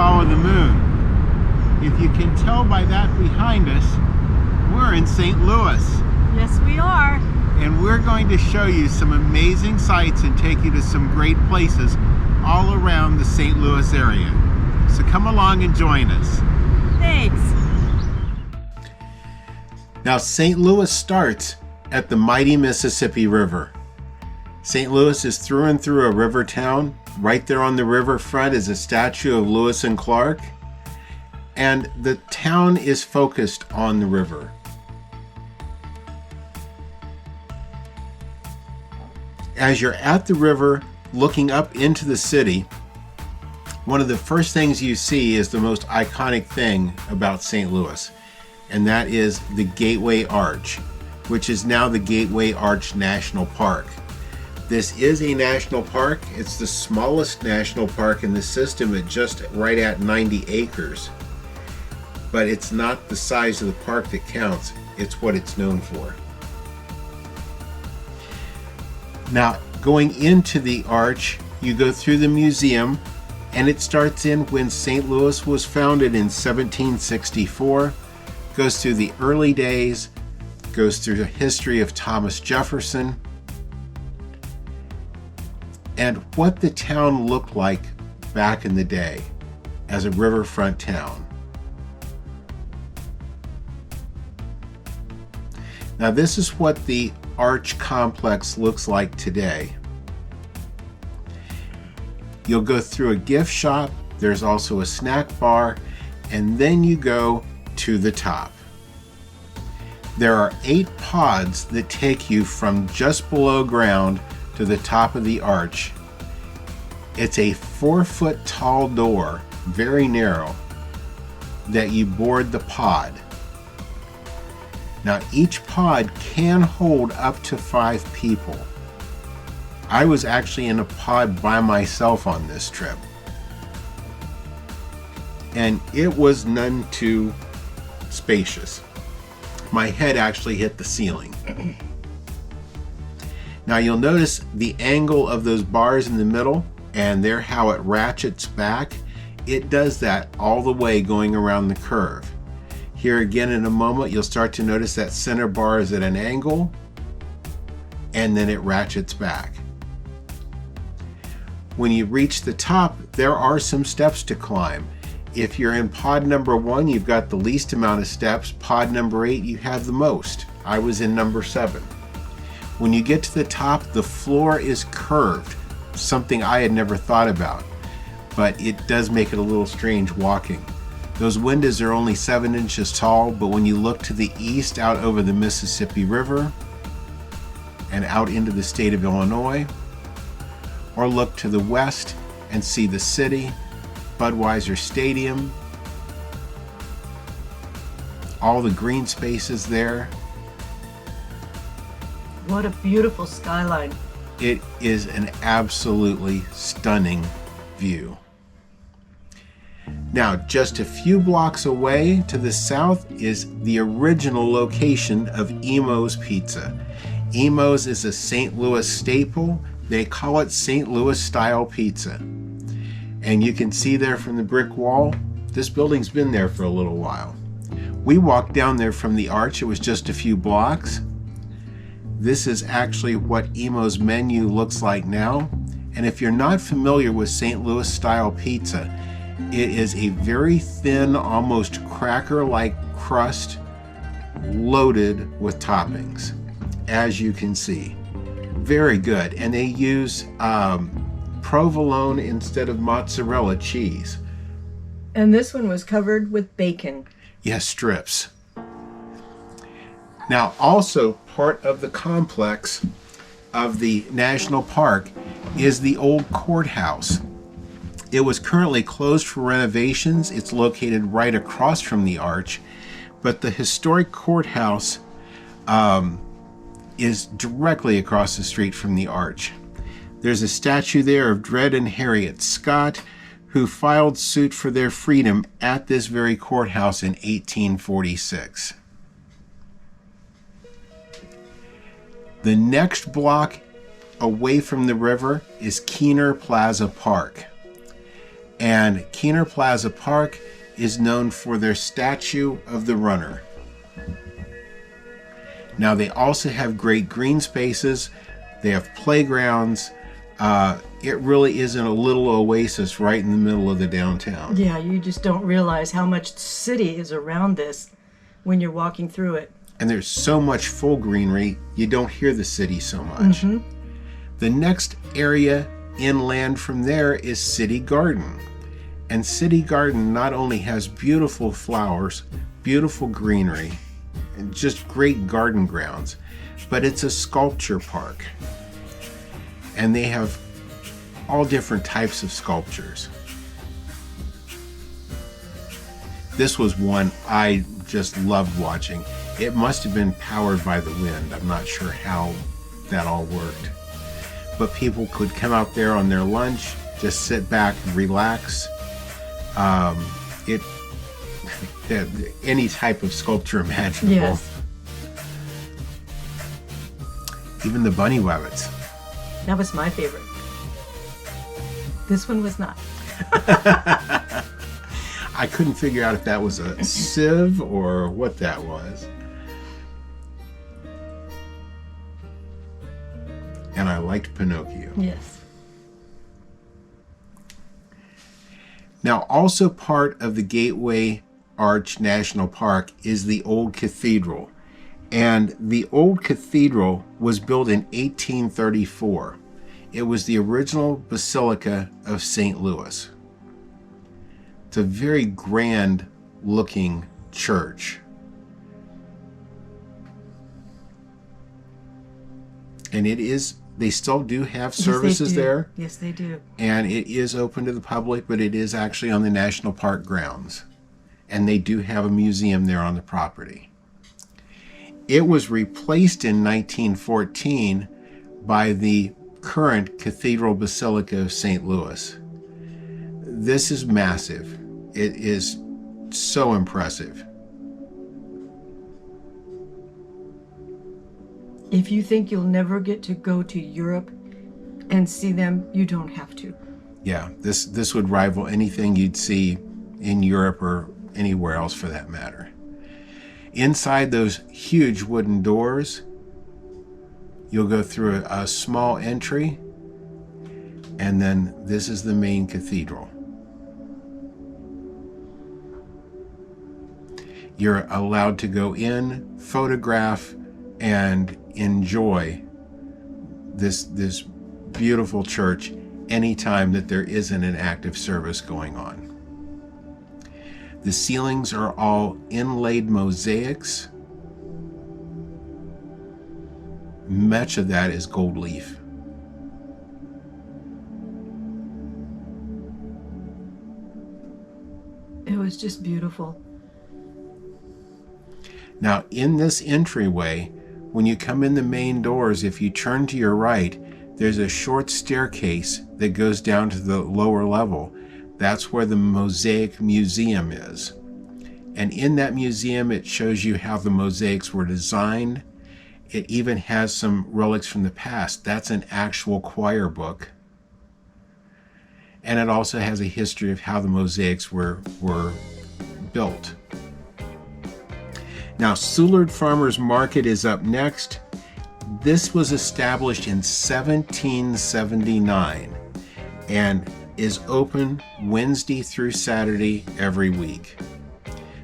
follow the moon. If you can tell by that behind us, we're in St. Louis. Yes, we are. And we're going to show you some amazing sights and take you to some great places all around the St. Louis area. So come along and join us. Thanks. Now, St. Louis starts at the mighty Mississippi River. St. Louis is through and through a river town. Right there on the riverfront is a statue of Lewis and Clark. And the town is focused on the river. As you're at the river looking up into the city, one of the first things you see is the most iconic thing about St. Louis, and that is the Gateway Arch, which is now the Gateway Arch National Park. This is a national park. It's the smallest national park in the system at just right at 90 acres. But it's not the size of the park that counts, it's what it's known for. Now, going into the arch, you go through the museum, and it starts in when St. Louis was founded in 1764, goes through the early days, goes through the history of Thomas Jefferson, and what the town looked like back in the day as a riverfront town. Now, this is what the Arch complex looks like today. You'll go through a gift shop, there's also a snack bar, and then you go to the top. There are 8 pods that take you from just below ground to the top of the arch. It's a 4-foot tall door, very narrow, that you board the pod. Now, each pod can hold up to 5 people. I was actually in a pod by myself on this trip, and it was none too spacious. My head actually hit the ceiling. Now, you'll notice the angle of those bars in the middle, and there how it ratchets back. It does that all the way going around the curve. Here again in a moment, you'll start to notice that center bar is at an angle, and then it ratchets back. When you reach the top, there are some steps to climb. If you're in pod number 1, you've got the least amount of steps. Pod number 8, you have the most. I was in number 7. When you get to the top, the floor is curved, something I had never thought about, but it does make it a little strange walking. Those windows are only 7 inches tall, but when you look to the east out over the Mississippi River and out into the state of Illinois, or look to the west and see the city, Budweiser Stadium, all the green spaces there. What a beautiful skyline. It is an absolutely stunning view. Now, just a few blocks away to the south is the original location of Emo's Pizza. Emo's is a St. Louis staple. They call it St. Louis style pizza. And you can see there from the brick wall, this building's been there for a little while. We walked down there from the arch, it was just a few blocks. This is actually what Emo's menu looks like now. And if you're not familiar with St. Louis style pizza, it is a very thin, almost cracker-like crust loaded with toppings, as you can see. Very good. And they use provolone instead of mozzarella cheese. And this one was covered with bacon. Yes, strips. Now, also part of the complex of the national park is the old courthouse. It was currently closed for renovations. It's located right across from the arch, but the historic courthouse is directly across the street from the arch. There's a statue there of Dred and Harriet Scott, who filed suit for their freedom at this very courthouse in 1846. The next block away from the river is Keiner Plaza Park. And Keiner Plaza Park is known for their statue of the runner. Now they also have great green spaces. They have playgrounds. It really is in a little oasis right in the middle of the downtown. Yeah, you just don't realize how much city is around this when you're walking through it. And there's so much full greenery, you don't hear the city so much. Mm-hmm. The next area inland from there is Citygarden. And Citygarden not only has beautiful flowers, beautiful greenery, and just great garden grounds, but it's a sculpture park. And they have all different types of sculptures. This was one I just loved watching. It must have been powered by the wind. I'm not sure how that all worked. But people could come out there on their lunch, just sit back and relax. Any type of sculpture imaginable. Yes. Even the bunny rabbits. That was my favorite. This one was not. I couldn't figure out if that was a sieve or what that was. And I liked Pinocchio. Yes. Now, also part of the Gateway Arch National Park is the old cathedral. And the old cathedral was built in 1834. It was the original Basilica of St. Louis. It's a very grand looking church. And they still do have services there. Yes, they do. And it is open to the public, but it is actually on the national park grounds. And they do have a museum there on the property. It was replaced in 1914 by the current Cathedral Basilica of St. Louis. This is massive. It is so impressive. If you think you'll never get to go to Europe and see them, you don't have to. Yeah, this would rival anything you'd see in Europe or anywhere else for that matter. Inside those huge wooden doors, you'll go through a small entry, and then this is the main cathedral. You're allowed to go in, photograph, and enjoy this beautiful church anytime that there isn't an active service going on. The ceilings are all inlaid mosaics. Much of that is gold leaf. It was just beautiful. Now, in this entryway, when you come in the main doors, if you turn to your right, there's a short staircase that goes down to the lower level. That's where the Mosaic Museum is. And in that museum, it shows you how the mosaics were designed. It even has some relics from the past. That's an actual choir book. And it also has a history of how the mosaics were built. Now, Soulard Farmers Market is up next. This was established in 1779 and is open Wednesday through Saturday every week.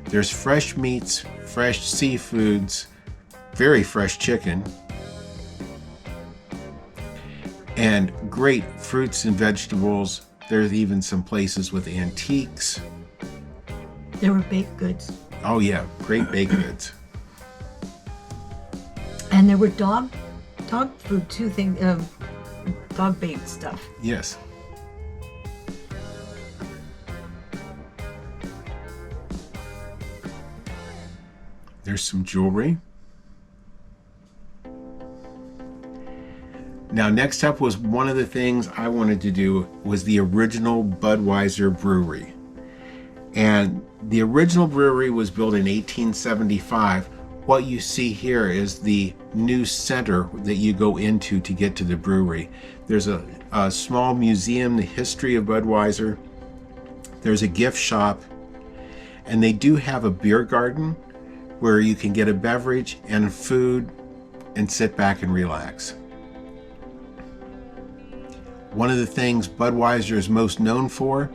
There's fresh meats, fresh seafoods, very fresh chicken, and great fruits and vegetables. There's even some places with antiques. There were baked goods. Oh yeah, great baked goods. And there were dog food too, dog bait stuff. Yes. There's some jewelry. Now, next up was one of the things I wanted to do was the original Budweiser Brewery. And the original brewery was built in 1875. What you see here is the new center that you go into to get to the brewery. There's a small museum, the history of Budweiser. There's a gift shop, and they do have a beer garden where you can get a beverage and food and sit back and relax. One of the things Budweiser is most known for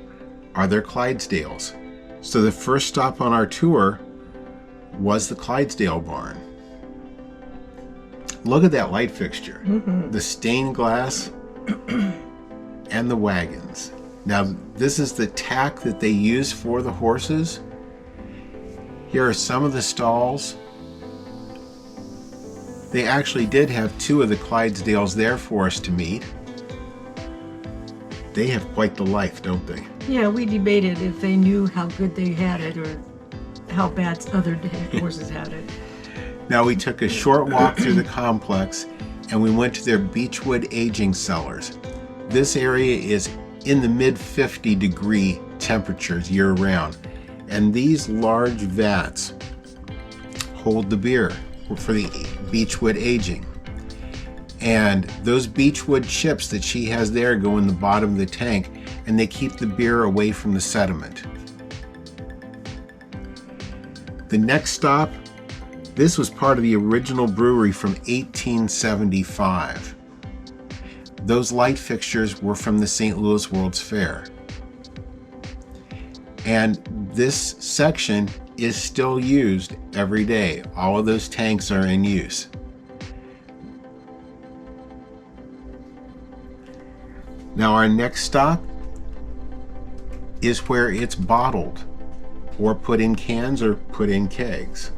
are their Clydesdales. So the first stop on our tour was the Clydesdale barn. Look at that light fixture. The stained glass and the wagons. Now, this is the tack that they use for the horses. Here are some of the stalls. They actually did have 2 of the Clydesdales there for us to meet. They have quite the life, don't they? Yeah, we debated if they knew how good they had it or how bad other horses had it. Now, we took a short walk through the complex and we went to their beechwood aging cellars. This area is in the mid-50-degree temperatures year-round, and these large vats hold the beer for the beechwood aging. And those beechwood chips that she has there go in the bottom of the tank, and they keep the beer away from the sediment. The next stop, this was part of the original brewery from 1875. Those light fixtures were from the St. Louis World's Fair. And this section is still used every day. All of those tanks are in use. Now our next stop is where it's bottled or put in cans or put in kegs.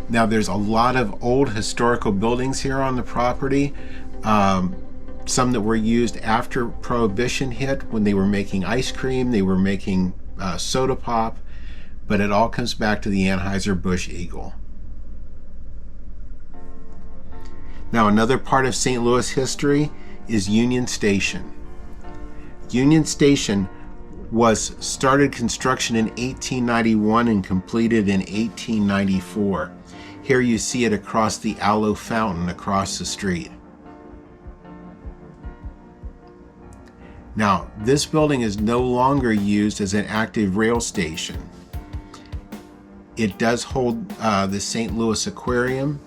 Now there's a lot of old historical buildings here on the property. Some that were used after Prohibition hit when they were making ice cream, they were making soda pop, but it all comes back to the Anheuser-Busch Eagle. Now another part of St. Louis history is Union Station. Union Station was started construction in 1891 and completed in 1894. Here you see it across the Aloe fountain across the street. Now, this building is no longer used as an active rail station. It does hold the St. Louis Aquarium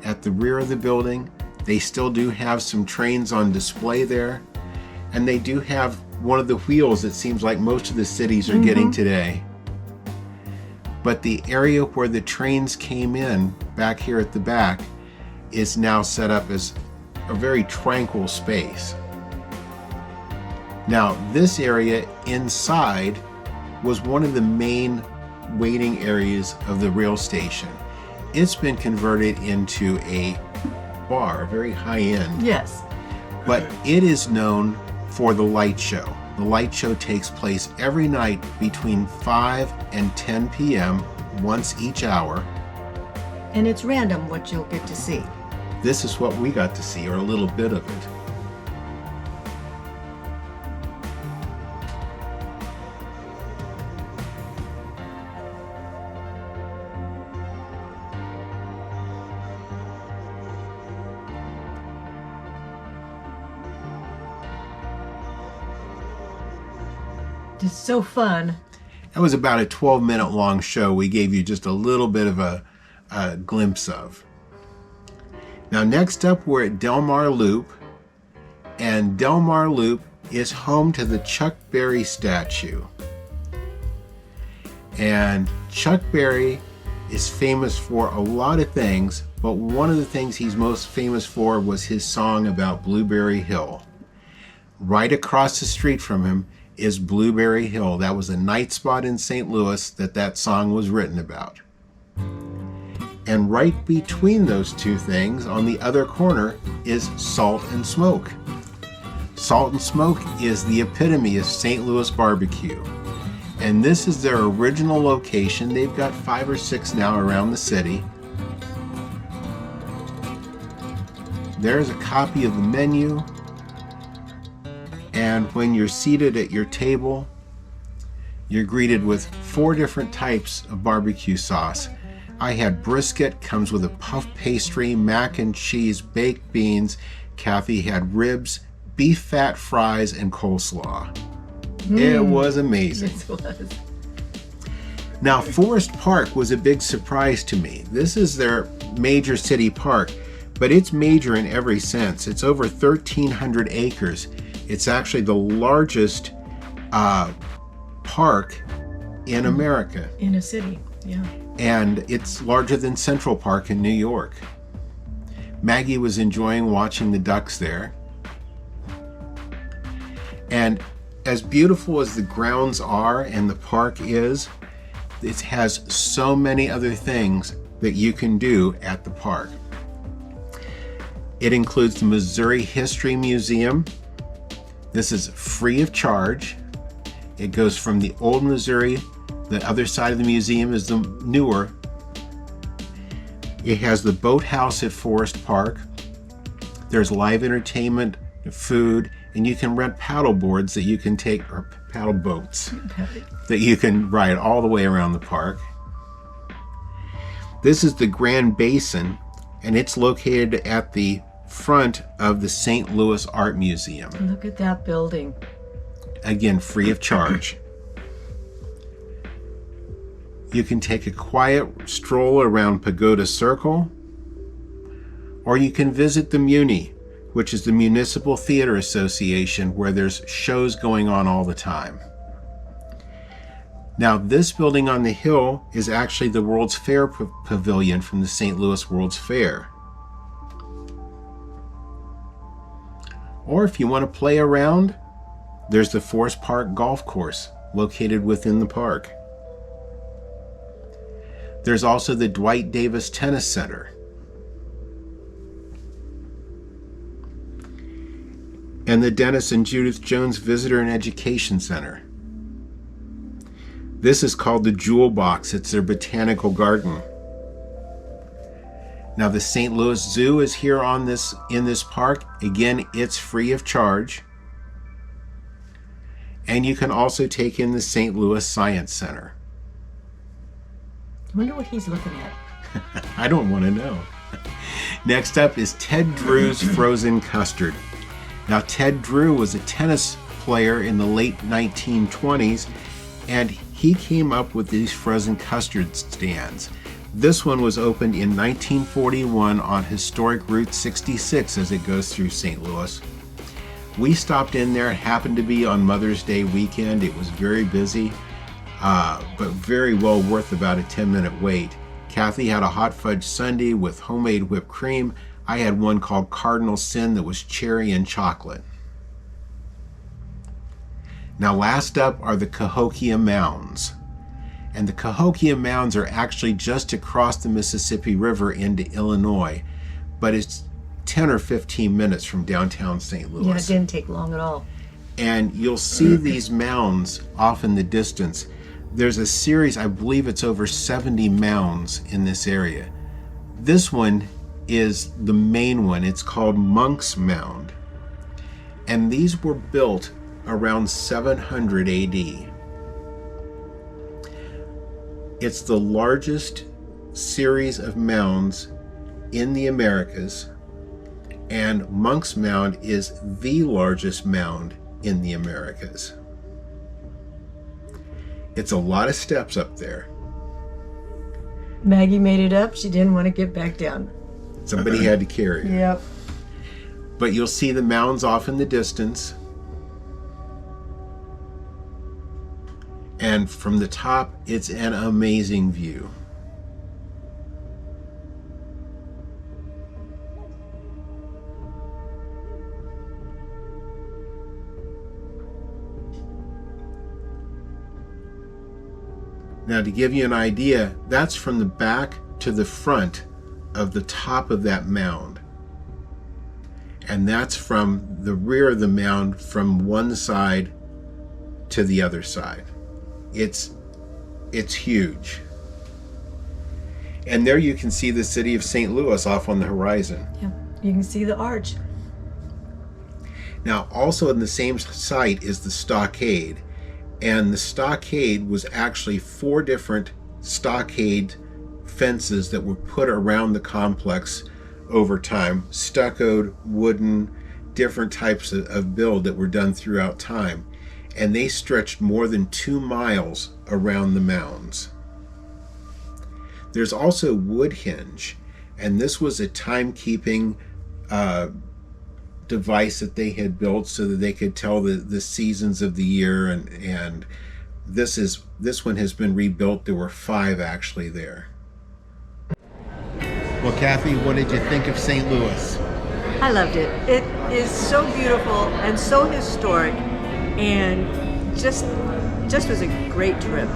at the rear of the building. They still do have some trains on display there, and they do have one of the wheels it seems like most of the cities are getting today. But the area where the trains came in, back here at the back, is now set up as a very tranquil space. Now, this area inside was one of the main waiting areas of the rail station. It's been converted into a bar, very high-end. Yes. But it is known for the light show. The light show takes place every night between 5 and 10 p.m. once each hour. And it's random what you'll get to see. This is what we got to see, or a little bit of it. It's so fun. That was about a 12-minute long show we gave you just a little bit of a glimpse of. Now next up we're at Delmar Loop, and Delmar Loop is home to the Chuck Berry statue. And Chuck Berry is famous for a lot of things, but one of the things he's most famous for was his song about Blueberry Hill. Right across the street from him is Blueberry Hill. That was a night spot in St. Louis that song was written about. And right between those two things, on the other corner, is Salt and Smoke. Salt and Smoke is the epitome of St. Louis barbecue. And this is their original location. They've got 5 or 6 now around the city. There's a copy of the menu. And when you're seated at your table, you're greeted with 4 different types of barbecue sauce. I had brisket, comes with a puff pastry, mac and cheese, baked beans. Cathy had ribs, beef fat fries, and coleslaw. It was amazing. It was. Now, Forest Park was a big surprise to me. This is their major city park, but it's major in every sense. It's over 1,300 acres. It's actually the largest park in America. In a city, yeah. And it's larger than Central Park in New York. Maggie was enjoying watching the ducks there. And as beautiful as the grounds are and the park is, it has so many other things that you can do at the park. It includes the Missouri History Museum. This is free of charge. It goes from the old Missouri. The other side of the museum is the newer. It has the boathouse at Forest Park. There's live entertainment, food, and you can rent paddle boards that you can take, or paddle boats, that you can ride all the way around the park. This is the Grand Basin, and it's located at the front of the St. Louis Art Museum. Look at that building. Again, free of charge. You can take a quiet stroll around Pagoda Circle, or you can visit the Muni, which is the Municipal Theater Association, where there's shows going on all the time. Now, this building on the hill is actually the World's Fair Pavilion from the St. Louis World's Fair. Or if you want to play around, there's the Forest Park Golf Course located within the park. There's also the Dwight Davis Tennis Center. And the Dennis and Judith Jones Visitor and Education Center. This is called the Jewel Box. It's their botanical garden. Now the St. Louis Zoo is here in this park. Again, it's free of charge. And you can also take in the St. Louis Science Center. I wonder what he's looking at. I don't want to know. Next up is Ted Drewes Frozen Custard. Now, Ted Drewes was a tennis player in the late 1920s, and he came up with these frozen custard stands. This one was opened in 1941 on historic Route 66 as it goes through St. Louis. We stopped in there. It happened to be on Mother's Day weekend. It was very busy, but very well worth about a 10-minute wait. Cathy had a hot fudge sundae with homemade whipped cream. I had one called Cardinal Sin that was cherry and chocolate. Now last up are the Cahokia Mounds. And the Cahokia Mounds are actually just across the Mississippi River into Illinois, but it's 10 or 15 minutes from downtown St. Louis. Yeah, it didn't take long at all. And you'll see these mounds off in the distance. There's a series, I believe it's over 70 mounds in this area. This one is the main one. It's called Monk's Mound. And these were built around 700 AD. It's the largest series of mounds in the Americas, and Monk's Mound is the largest mound in the Americas. It's a lot of steps up there. Maggie made it up. She didn't want to get back down. Somebody had to carry her. Yep. But you'll see the mounds off in the distance. And from the top, it's an amazing view. Now, to give you an idea, that's from the back to the front of the top of that mound. And that's from the rear of the mound from one side to the other side. It's huge. And there you can see the city of St. Louis off on the horizon. Yeah, you can see the arch. Now, also in the same site is the stockade. And the stockade was actually 4 different stockade fences that were put around the complex over time, stuccoed, wooden, different types of build that were done throughout time. And they stretched more than 2 miles around the mounds. There's also Woodhinge, and this was a timekeeping device that they had built so that they could tell the seasons of the year, and this one has been rebuilt. There were 5 actually there. Well, Kathy, what did you think of St. Louis? I loved it. It is so beautiful and so historic, and just was a great trip.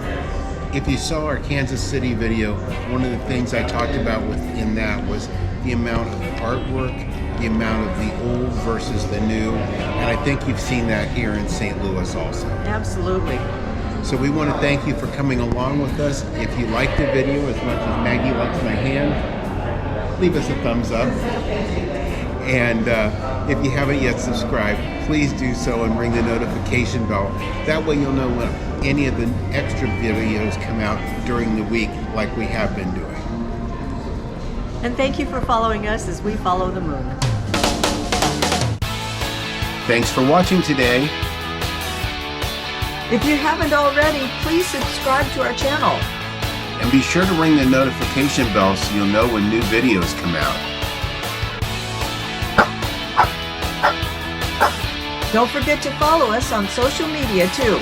If you saw our Kansas City video, one of the things I talked about within that was the amount of artwork, the amount of the old versus the new, and I think you've seen that here in St. Louis also. Absolutely. So we want to thank you for coming along with us. If you liked the video as much as Maggie likes my hand, leave us a thumbs up. And if you haven't yet subscribed, please do so and ring the notification bell. That way you'll know when any of the extra videos come out during the week like we have been doing. And thank you for following us as we follow the moon. Thanks for watching today. If you haven't already, please subscribe to our channel. And be sure to ring the notification bell so you'll know when new videos come out. Don't forget to follow us on social media too.